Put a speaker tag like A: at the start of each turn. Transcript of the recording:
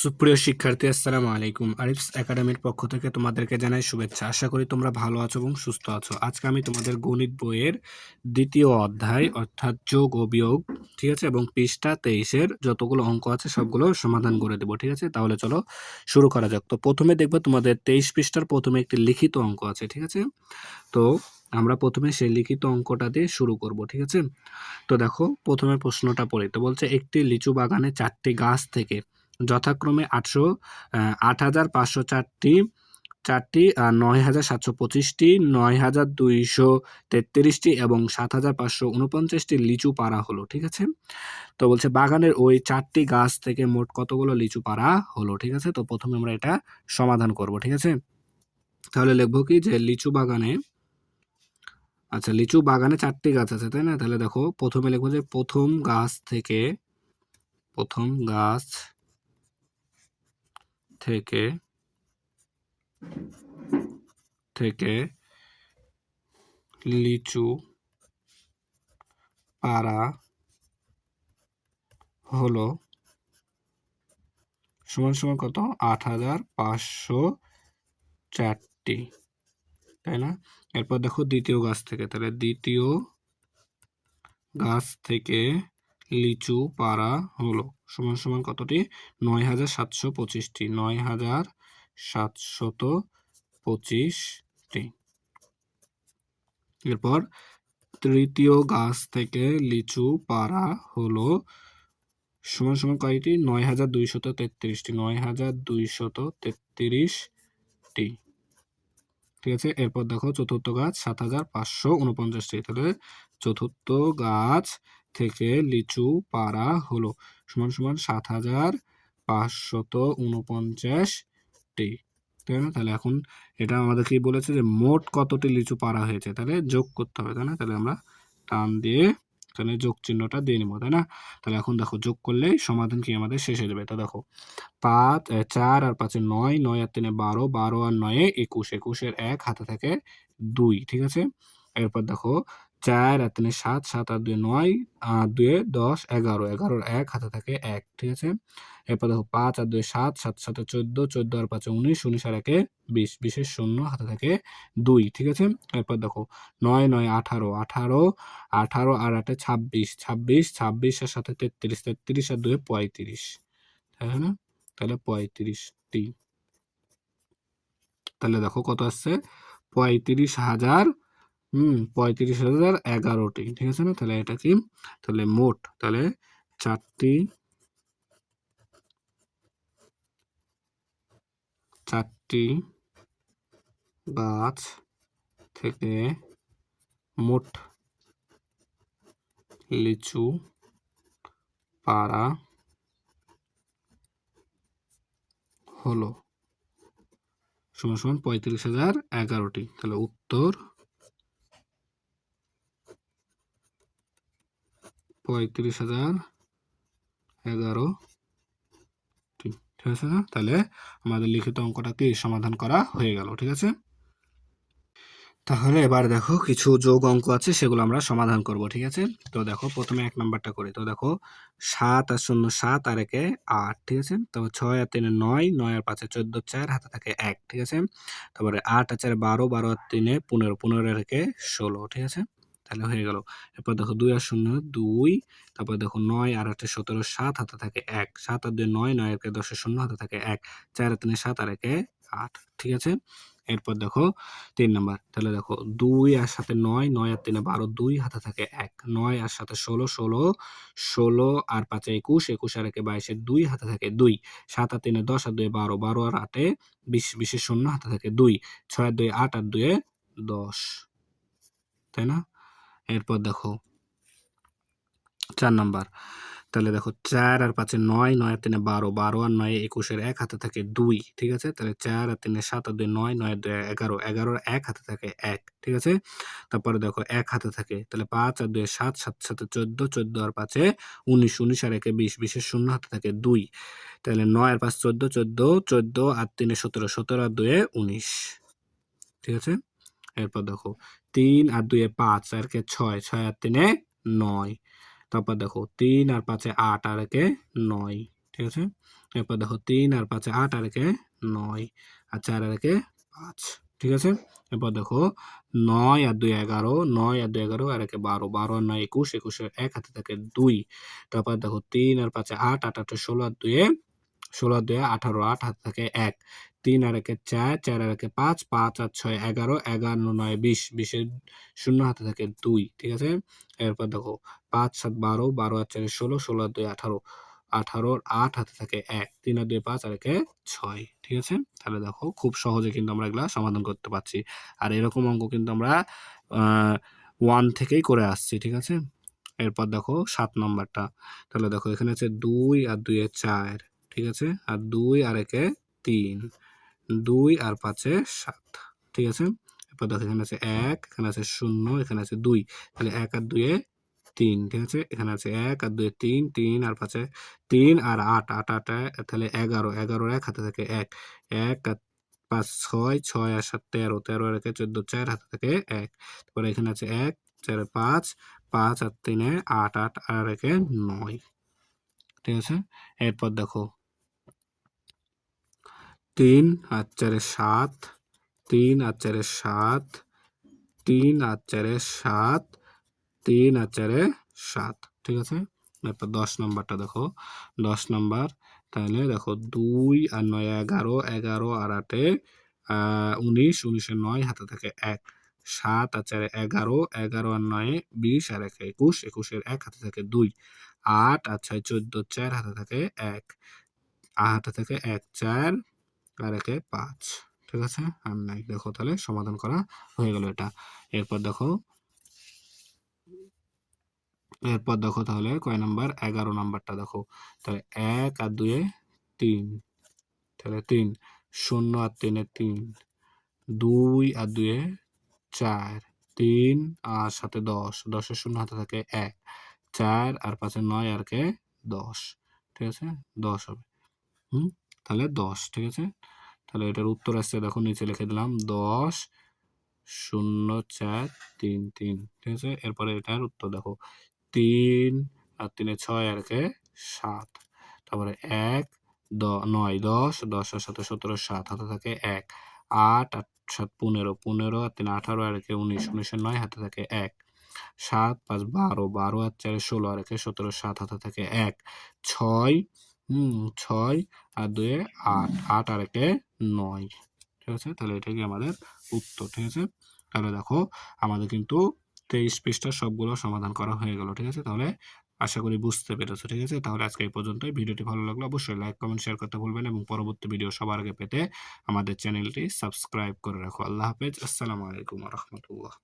A: সুপ্রিয় শিক্ষার্থী, আসসালামু আলাইকুম। আরিফস একাডেমির পক্ষ থেকে তোমাদেরকে জানাই শুভেচ্ছা। আশা করি তোমরা ভালো আছো এবং সুস্থ আছো। আজকে আমি তোমাদের গণিত বইয়ের দ্বিতীয় অধ্যায় অর্থাৎ যোগ ও বিয়োগ, ঠিক আছে, এবং পৃষ্ঠা 23-এর যতগুলো অঙ্ক আছে সবগুলো সমাধান করে দেবো, ঠিক আছে। তাহলে চলো শুরু করা যাক। তো প্রথমে দেখবে তোমাদের 23 পৃষ্ঠার প্রথমে একটি লিখিত অঙ্ক আছে, ঠিক আছে। তো আমরা প্রথমে সেই লিখিত অঙ্কটা দিয়ে শুরু করব, ঠিক আছে। তো দেখো প্রথমে প্রশ্নটা পড়ি। তো বলছে একটি লিচু বাগানে 4টি গাছ থেকে যথাক্রমে 8,504টি 9,725টি 9,233টি এবং 7,549টি লিচু পাড়া হলো, ঠিক আছে। তো বলছে বাগানের ওই 4টি গাছ থেকে মোট কতগুলো লিচু পাড়া হলো, ঠিক আছে। তো প্রথমে আমরা এটা সমাধান করব, ঠিক আছে। তাহলে লিখবো কি যে লিচু বাগানে 4টি গাছ আছে, তাই না। তাহলে দেখো প্রথমে লিখবো যে প্রথম গাছ থেকে থেকে লিচু পাড়া হলো সমান সমান কত 8,504টি, তাই না। এরপর দেখো দ্বিতীয় গাছ থেকে, তাহলে দ্বিতীয় গাছ থেকে লিচু পাড়া হলো সমান সমান কতটি 9,725টি 9,725টি। এরপর তৃতীয় গাছ থেকে লিচু পাড়া হলো সমান সমান কয়টি 9,233টি 9,233টি, ঠিক আছে। এরপর দেখো চতুর্থ গাছ 7,549টি, তাহলে চতুর্থ গাছ থেকে লিচু পাড়া হলো সমান সমান 7,549টি, তাই না। তাহলে এখন এটা আমাদের কি বলেছে যে মোট কতটি লিচু পাড়া হয়েছে, তাহলে যোগ করতে হবে, তাই না। তাহলে আমরা টান দিয়ে এখানে যোগ চিহ্নটা দিয়ে নিব, তাই না। তাহলে এখন দেখো যোগ করলেই সমাধান কি আমাদের শেষ হয়ে যাবে। তো দেখো 4 আর 5 9, 9 আর 3 12, 12 আর 9 21, 21-এর 1 হাতে থাকে 2, ঠিক আছে। এরপর দেখো 4 আর 3 7, 7 আর 2 9, 2 10, 11, 11-এর 1 হাতে থাকে 1, ঠিক আছে। এরপর দেখো 5 আর 2 7, 7 7 14, 14 আর 5 19, 19 আর 1 20, 20-এর 0 হাতে থাকে 2, ঠিক আছে। এরপর দেখো 9 9 18, 18, 18 আর 8 26, 26, 26 আর 7 33, 33 আর 2 35, তাই না। তাহলে 35টি, তাহলে দেখো কত আসছে 35,011টি, ঠিক আছে না। তাহলে এটা কি, তাহলে মোট, তাহলে চারটি গাছ থেকে মোট লিচু পাড়া হলো সমান সমান 35,011টি। তাহলে উত্তর 35,011টি, ঠিক আছে না। তাহলে আমাদের লিখিত অঙ্কটা কি সমাধান করা হয়ে গেল, ঠিক আছে। তাহলে এবার দেখো কিছু যোগ অঙ্ক আছে সেগুলো আমরা সমাধান করব, ঠিক আছে। তো দেখো প্রথমে 1 নাম্বারটা করি। তো দেখো 7 আর 0 7 আর 1 8, ঠিক আছে। তারপর 6 আর 3 9, 9 আর 5 14, 4 হাতে থাকে 1, ঠিক আছে। তারপরে 8 আর 4 12, 12 আর 3 15, 15 আর 1 16, ঠিক আছে। তাহলে হয়ে গেল। এরপর দেখো 2 আর 0 2, তারপর দেখো 9 আর 8 17, 7 হাতে থাকে 1, 7 আর 2 9, 9 আর 1 10, 0 হাতে থাকে 1, 4 আর 3 7 আর 1 8, ঠিক আছে। এরপর দেখো 3 নাম্বার, তাহলে দেখো 2 আর 7 9, 9 আর 3 12, 2 হাতে থাকে 1, 9 আর 7 16, 16, 16 আর 5 21, 21 আর 1 22, 2 হাতে থাকে 2, 7 আর 3 10 আর 2 12, 12 আর 8 20, 20-এর 0 হাতে থাকে 2, 6 আর 2 8 আর 2 10, তাই না। এরপর দেখো 4 নাম্বার, তাহলে দেখো 4 আর 5 9, 9 আর 3 12, 12 আর 9 21-এর 1 হাতে থাকে 2, ঠিক আছে। তাহলে 4 আর 3 7 আর 2 9, 9 আর 2 11, 11 আর 1 হাতে থাকে 1, ঠিক আছে। তারপরে দেখো 1 হাতে থাকে, তাহলে 5 আর 2 7, 7 7 14, 14 আর 5 19, 19 আর 1 20, 20-এর 0 হাতে থাকে 2, তাহলে 9 আর 5 14, 14, 14 আর 3 17, 17 আর 2 19, ঠিক আছে। এরপর দেখো 3 আর 2 5 আর 1 6, 6 আর 3 9, তারপর দেখো 3 আর 5 8 আর 1 9, ঠিক আছে। এরপর দেখো 3 আর 5 8 আর একে 9 আর 4 আর একে 5, ঠিক আছে। এরপর দেখো 9 আর 2 11, 9 আর 2 11 আর একে 12, 12 আর 9 21, 21 এর 1 হাতে থাকে 2। তারপর দেখো 3 আর 5 8, 8 8 16 আর 2 16 আর 2 18, 8 হাতে থাকে 1, 3 আর একে 4, 4 আর একে 5, 5 আর 6 11, 11 9 20, 20 এর 0 হাতে থাকে 2, ঠিক আছে। এরপর দেখো 5 7 12, 12 আর 4 16, 16 আর 2 18, 18 আর 8 হাতে থাকে 1, 3 আর 2 5 আর একে 6, ঠিক আছে। তাহলে দেখো খুব সহজে কিন্তু আমরা এগুলা সমাধান করতে পারছি। আর এরকম অঙ্ক কিন্তু আমরা 1 থেকেই করে আসছি, ঠিক আছে। এরপর দেখো 7 নাম্বারটা। তাহলে দেখো এখানে আছে 2 আর 2 এ 4, ঠিক আছে। আর 2 আর একে 3, 2 আর 5 এ 7, ঠিক আছে। এরপর দেখো এখানে আছে 1, এখানে আছে 0, এখানে আছে 2, তাহলে 1 আর 2 এ 3, ঠিক আছে। এখানে আছে 1 আর 2 এ 3, 3 আর 5 এ 3 আর 8, 8 8 এ তাহলে 11, 11 এর 1 হাতে থাকে 1, 1 আর 5 6, 6 আর 7 13, 13 আর একে 14, 4 হাতে থাকে 1। তারপরে এখানে আছে 1, 4 এ 5, 5 আর 3 এ 8, 8 আর একে 9, ঠিক আছে। এরপর দেখো 3 আর 4 এ 7, 3 আর 4 এ 7, 3 আর 4 এ 7, 3 আর 4 এ 7, ঠিক আছে। এরপর 10 নাম্বারটা দেখো, 10 নাম্বার। তাহলে দেখো 2 আর 9 11, 11 আর 8 এ 19, 19 এর 9 হাতে থাকে 1, 7 আর 4 এ 11, 11 আর 9 এ 20 আর 1 এ 21, 21 এর 1 হাতে থাকে 2, 8 আর 6 14, 4 হাতে থাকে 1, হাতে থাকে 1, 4 আর 1 এ 5, ঠিক আছে। আর নাই, দেখো তাহলে সমাধান করা হয়ে গেল এটা। এরপর দেখো তাহলে কয় নাম্বার, 11 নাম্বারটা দেখো। তাহলে 1 আর 2 এ 3, তাহলে 3, 0 আর 3 এ 3, 2 আর 2 এ 4, 3 আর 7 এ 10, 10 এর 0 হাতে থাকে 1, 4 আর 5 এ 9 আর কে 10, ঠিক আছে। 10 হবে। তাহলে 10, ঠিক আছে। তাহলে এটার উত্তর আসছে দেখো, নিচে লিখে দিলাম 10 0 4 3 3, ঠিক আছে। এরপরে এটার উত্তর দেখো, 3 আর 3 এ 6 আর একে 7, তারপরে 1 9 10, 10 আর 7 17, 7 হাতে থাকে 1, 8 আর 7 15, 15 আর 3 18 আর একে 19, 19 এর 9 হাতে থাকে 1, 7 5 12, 12 আর 4 16 আর একে 17, 7 হাতে থাকে 1, 6 6 আর 2 এ 8, 8 আর একে 9, ঠিক আছে। তাহলে এটাই আমাদের উত্তর, ঠিক আছে। তাহলে দেখো আমাদের কিন্তু 23 পৃষ্ঠার সবগুলো সমাধান করা হয়ে গেল, ঠিক আছে। তাহলে আশা করি বুঝতে পেরেছো, ঠিক আছে। তাহলে আজকে এই পর্যন্তই। ভিডিওটি ভালো লাগলে অবশ্যই লাইক কমেন্ট শেয়ার করতে ভুলবেন এবং পরবর্তী ভিডিও সবার আগে পেতে আমাদের চ্যানেলটি সাবস্ক্রাইব করে রাখো। আল্লাহ হাফেজ, আসসালামু আলাইকুম ওয়া রাহমাতুল্লাহ।